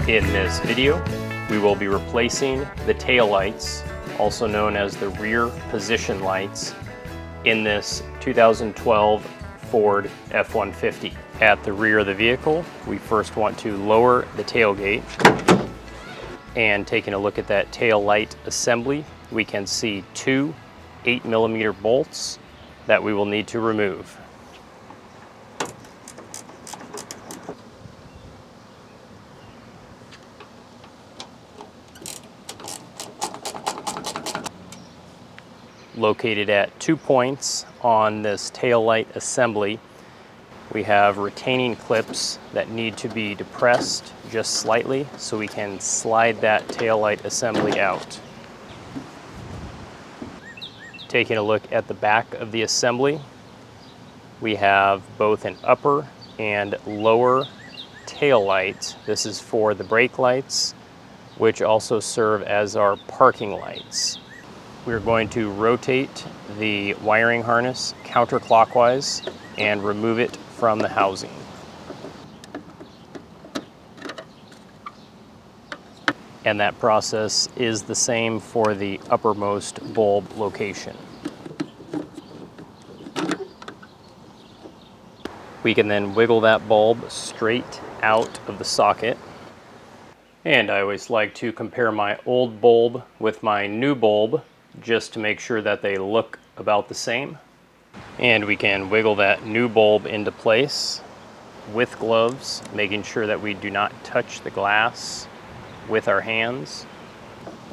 In this video, we will be replacing the tail lights, also known as the rear position lights, in this 2012 Ford F150. At the rear of the vehicle, we first want to lower the tailgate, and taking a look at that tail light assembly, we can see two 8mm bolts that we will need to remove. Located at 2 points on this tail light assembly, we have retaining clips that need to be depressed just slightly so we can slide that tail light assembly out. Taking a look at the back of the assembly, we have both an upper and lower tail light. This is for the brake lights, which also serve as our parking lights. We're going to rotate the wiring harness counterclockwise and remove it from the housing. And that process is the same for the uppermost bulb location. We can then wiggle that bulb straight out of the socket. And I always like to compare my old bulb with my new bulb, just to make sure that they look about the same. And we can wiggle that new bulb into place with gloves, making sure that we do not touch the glass with our hands.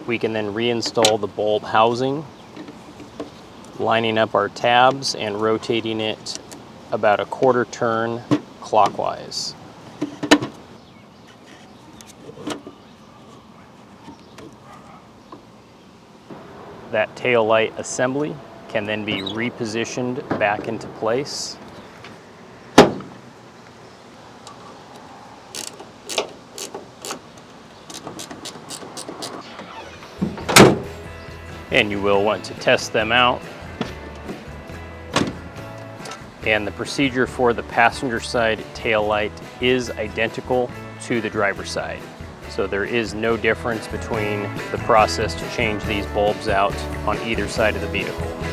We can then reinstall the bulb housing, lining up our tabs and rotating it about a quarter turn clockwise. That tail light assembly can then be repositioned back into place. And you will want to test them out. And the procedure for the passenger side tail light is identical to the driver's side. So there is no difference between the process to change these bulbs out on either side of the vehicle.